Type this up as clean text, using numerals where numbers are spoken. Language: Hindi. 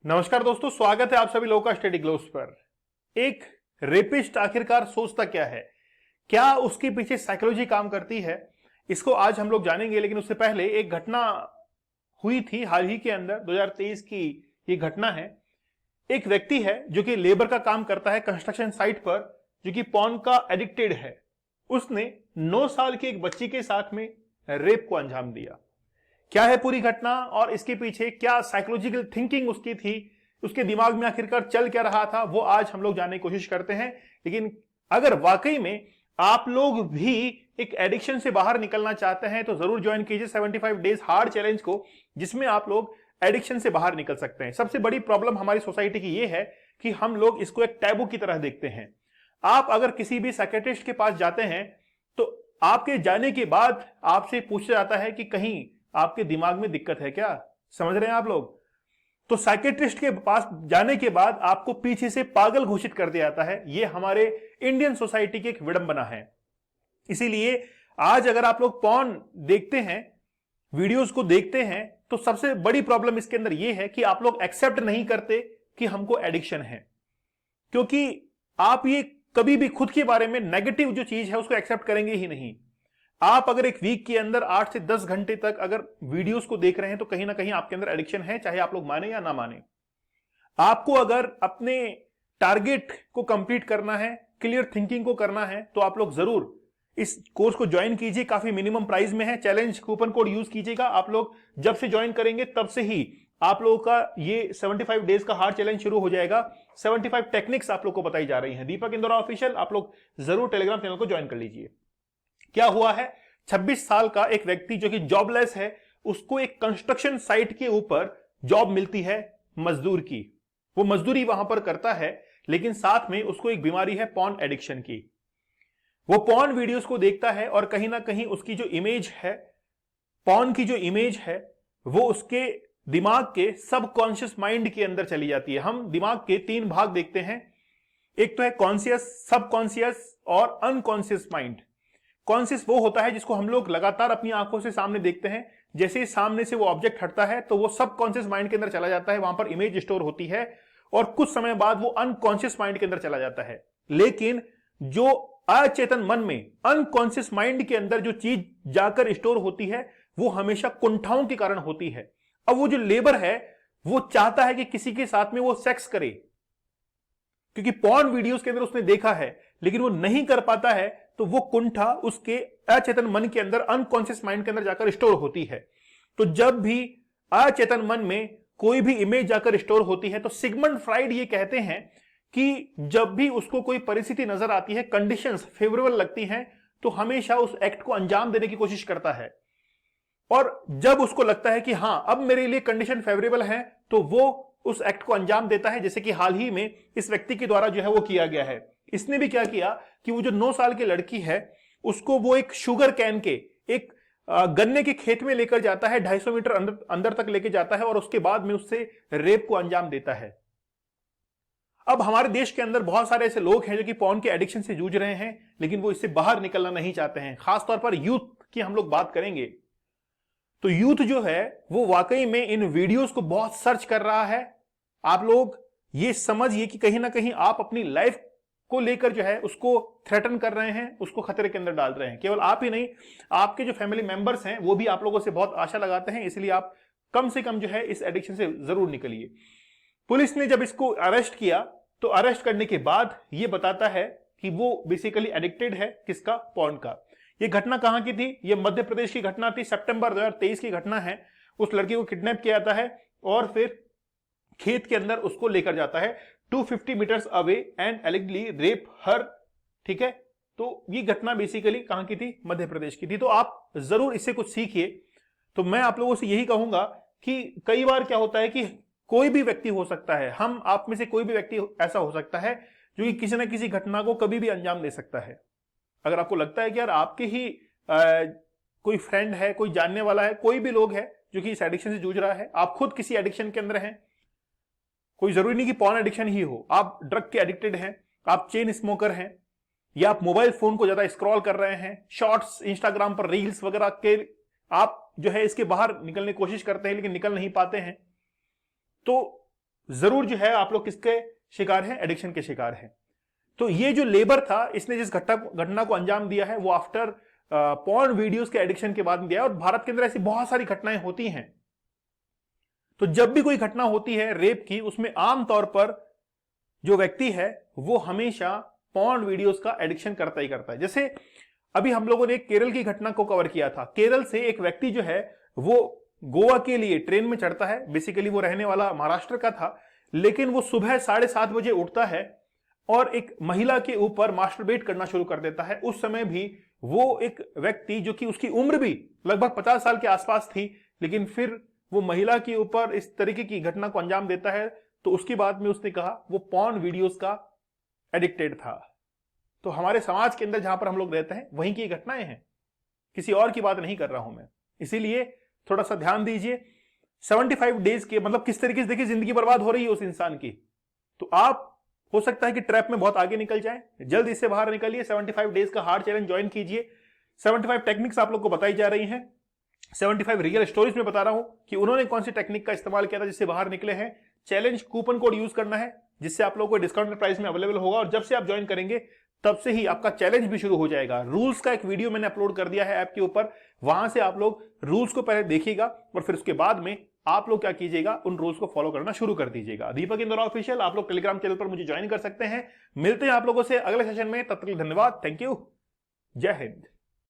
नमस्कार दोस्तों, स्वागत है आप सभी लोगों का स्टडी ग्लोब्स पर। एक रेपिस्ट आखिरकार सोचता क्या है, क्या उसके पीछे साइकोलॉजी काम करती है, इसको आज हम लोग जानेंगे। लेकिन उससे पहले एक घटना हुई थी हाल ही के अंदर, 2023 की ये घटना है। एक व्यक्ति है जो कि लेबर का काम करता है कंस्ट्रक्शन साइट पर, जो कि पॉर्न का एडिक्टेड है। उसने 9 साल की एक बच्ची के साथ में रेप को अंजाम दिया। क्या है पूरी घटना और इसके पीछे क्या साइकोलॉजिकल थिंकिंग उसकी थी, उसके दिमाग में आखिरकार चल क्या रहा था, वो आज हम लोग जानने की कोशिश करते हैं। लेकिन अगर वाकई में आप लोग भी एक एडिक्शन से बाहर निकलना चाहते हैं तो जरूर ज्वाइन कीजिए 75 डेज हार्ड चैलेंज को, जिसमें आप लोग एडिक्शन से बाहर निकल सकते हैं। सबसे बड़ी प्रॉब्लम हमारी सोसाइटी की यह है कि हम लोग इसको एक टैबू की तरह देखते हैं। आप अगर किसी भी साइकियाट्रिस्ट के पास जाते हैं तो आपके जाने के बाद आपसे पूछा जाता है कि कहीं आपके दिमाग में दिक्कत है क्या। समझ रहे हैं आप लोग? तो साइकियाट्रिस्ट के पास जाने के बाद आपको पीछे से पागल घोषित कर दिया जाता है। यह हमारे इंडियन सोसाइटी की एक विडंबना है। इसीलिए आज अगर आप लोग पॉर्न देखते हैं, वीडियोस को देखते हैं, तो सबसे बड़ी प्रॉब्लम इसके अंदर यह है कि आप लोग एक्सेप्ट नहीं करते कि हमको एडिक्शन है, क्योंकि आप ये कभी भी खुद के बारे में नेगेटिव जो चीज है उसको एक्सेप्ट करेंगे ही नहीं। आप अगर एक वीक के अंदर 8 से 10 घंटे तक अगर वीडियोस को देख रहे हैं तो कहीं ना कहीं आपके अंदर एडिक्शन है, चाहे आप लोग माने या ना माने। आपको अगर अपने टारगेट को कंप्लीट करना है, क्लियर थिंकिंग को करना है, तो आप लोग जरूर इस कोर्स को ज्वाइन कीजिए। काफी मिनिमम प्राइस में है। चैलेंज कूपन कोड यूज कीजिएगा। आप लोग जब से ज्वाइन करेंगे तब से ही आप लोगों का ये 75 डेज का हार्ड चैलेंज शुरू हो जाएगा। 75 टेक्निक्स आप लोग को बताई जा रही हैं। दीपक इंदौरा ऑफिशियल, आप लोग जरूर टेलीग्राम चैनल को ज्वाइन कर लीजिए। क्या हुआ है, 26 साल का एक व्यक्ति जो कि जॉबलेस है, उसको एक कंस्ट्रक्शन साइट के ऊपर जॉब मिलती है मजदूर की। वो मजदूरी वहां पर करता है, लेकिन साथ में उसको एक बीमारी है पॉर्न एडिक्शन की। वो पॉर्न वीडियोस को देखता है और कहीं ना कहीं उसकी जो इमेज है, पॉर्न की जो इमेज है, वो उसके दिमाग के सबकॉन्शियस माइंड के अंदर चली जाती है। हम दिमाग के 3 भाग देखते हैं। एक तो है कॉन्शियस, सबकॉन्शियस और अनकॉन्शियस माइंड। कॉन्शियस वो होता है जिसको हम लोग लगातार अपनी आंखों से सामने देखते हैं। जैसे ही सामने से वो ऑब्जेक्ट हटता है तो वो सबकॉन्शियस माइंड के अंदर चला जाता है, वहां पर इमेज स्टोर होती है और कुछ समय बाद वो अनकॉन्शियस माइंड के अंदर चला जाता है। लेकिन जो अचेतन मन में, अनकॉन्शियस माइंड के अंदर जो चीज जाकर स्टोर होती है वो हमेशा कुंठाओं के कारण होती है। अब वो जो लेबर है वो चाहता है कि किसी के साथ में वो सेक्स करे, क्योंकि पॉर्न वीडियोस के अंदर उसने देखा है, लेकिन वो नहीं कर पाता है, तो वो कुंठा उसके अचेतन मन के अंदर, अनकॉन्शियस माइंड के अंदर जाकर स्टोर होती है। तो जब भी अचेतन मन में कोई भी इमेज जाकर स्टोर होती है, तो सिगमंड फ्राइड ये कहते हैं कि जब भी उसको कोई परिस्थिति नजर आती है, कंडीशंस फेवरेबल लगती हैं, तो हमेशा उस एक्ट को अंजाम देने की कोशिश करता है। और जब उसको लगता है कि हां अब मेरे लिए कंडीशन फेवरेबल है, तो वो उस एक्ट को अंजाम देता है। जैसे कि हाल ही में इस व्यक्ति के द्वारा जो है वो किया गया है। इसने भी क्या किया कि वो जो 9 साल की लड़की है उसको वो एक शुगर कैन के, एक गन्ने के खेत में लेकर जाता है, 250 मीटर अंदर तक लेके जाता है और उसके बाद में उससे रेप को अंजाम देता है। अब हमारे देश के अंदर बहुत सारे ऐसे लोग हैं जो कि पॉर्न के एडिक्शन से जूझ रहे हैं, लेकिन वो इससे बाहर निकलना नहीं चाहते हैं। खासतौर पर यूथ की हम लोग बात करेंगे तो यूथ जो है वो वाकई में इन वीडियोस को बहुत सर्च कर रहा है। आप लोग ये समझिए कि कहीं ना कहीं आप अपनी लाइफ को लेकर जो है उसको थ्रेटन कर रहे हैं, उसको खतरे के अंदर डाल रहे हैं। केवल आप ही नहीं, आपके जो फैमिली मेंबर्स हैं वो भी आप लोगों से बहुत आशा लगाते हैं। इसलिए आप कम से कम जो है इस एडिक्शन से जरूर निकलिए। पुलिस ने जब इसको अरेस्ट किया तो अरेस्ट करने के बाद ये बताता है कि वो बेसिकली एडिक्टेड है, किसका? पॉर्न का। ये घटना कहां की थी? ये मध्य प्रदेश की घटना थी। सितंबर 2023 की घटना है। उस लड़की को किडनैप किया जाता है और फिर खेत के अंदर उसको लेकर जाता है 250 मीटर्स अवे एंड एलिगली रेप हर। ठीक है, तो ये घटना बेसिकली कहां की थी? मध्य प्रदेश की थी। तो आप जरूर इससे कुछ सीखिए। तो मैं आप लोगों से यही कहूंगा कि कई बार क्या होता है कि कोई भी व्यक्ति हो सकता है, हम आप में से कोई भी व्यक्ति ऐसा हो सकता है जो कि किसी ना किसी घटना को कभी भी अंजाम दे सकता है। अगर आपको लगता है कि यार आपके ही कोई फ्रेंड है, कोई जानने वाला है, कोई भी लोग है जो कि इस एडिक्शन से जूझ रहा है, आप खुद किसी एडिक्शन के अंदर हैं, कोई जरूरी नहीं कि पॉर्न एडिक्शन ही हो, आप ड्रग के एडिक्टेड हैं, आप चेन स्मोकर हैं, या आप मोबाइल फोन को ज्यादा स्क्रॉल कर रहे हैं, शॉर्ट्स इंस्टाग्राम पर रील्स वगैरह के आप जो है इसके बाहर निकलने की कोशिश करते हैं लेकिन निकल नहीं पाते हैं, तो जरूर जो है आप लोग किसके शिकार हैं, एडिक्शन के शिकार हैं। तो ये जो लेबर था, इसने जिस घटना को अंजाम दिया है वो आफ्टर पॉर्न वीडियोस के एडिक्शन के बाद में दिया है। और भारत के अंदर ऐसी बहुत सारी घटनाएं होती हैं। तो जब भी कोई घटना होती है रेप की, उसमें आमतौर पर जो व्यक्ति है वो हमेशा पॉर्न वीडियोस का एडिक्शन करता ही करता है। जैसे अभी हम लोगों ने केरल की घटना को कवर किया था। केरल से एक व्यक्ति जो है वो गोवा के लिए ट्रेन में चढ़ता है। बेसिकली वो रहने वाला महाराष्ट्र का था, लेकिन वो सुबह 7:30 बजे उठता है और एक महिला के ऊपर मास्टरबेट करना शुरू कर देता है। उस समय भी वो एक व्यक्ति, जो कि उसकी उम्र भी लगभग 50 साल के आसपास थी, लेकिन फिर वो महिला के ऊपर इस तरीके की घटना को अंजाम देता है। तो उसके बाद में उसने कहा वो पॉर्न वीडियोस का एडिक्टेड था। तो हमारे समाज के अंदर जहां पर हम लोग रहते हैं वहीं की घटनाएं हैं, किसी और की बात नहीं कर रहा हूं मैं। इसीलिए थोड़ा सा ध्यान दीजिए। 75 डेज के मतलब किस तरीके से देखिए जिंदगी बर्बाद हो रही है उस इंसान की। तो आप हो सकता है कि ट्रैप में बहुत आगे निकल जाएं, जल्द इससे बाहर निकलिए। 75 डेज का हार्ड चैलेंज ज्वाइन कीजिए। 75 टेक्निक्स आप लोग को बताई जा रही हैं। 75 रियल स्टोरीज में बता रहा हूं कि उन्होंने कौन सी टेक्निक का इस्तेमाल किया था जिससे बाहर निकले हैं। चैलेंज कूपन कोड यूज करना है जिससे आप लोगों को डिस्काउंटेड प्राइस में अवेलेबल होगा, और जब से आप ज्वाइन करेंगे तब से ही आपका चैलेंज भी शुरू हो जाएगा। रूल्स का एक वीडियो मैंने अपलोड कर दिया है ऐप के ऊपर, वहां से आप लोग रूल्स को पहले देखिएगा और फिर उसके बाद में आप लोग क्या कीजिएगा, उन रूल्स को फॉलो करना शुरू कर दीजिएगा। दीपक इंदौरा ऑफिशियल, आप लोग टेलीग्राम चैनल पर मुझे ज्वाइन कर सकते हैं। मिलते हैं आप लोगों से अगले सेशन में, तब तक धन्यवाद, थैंक यू, जय हिंद।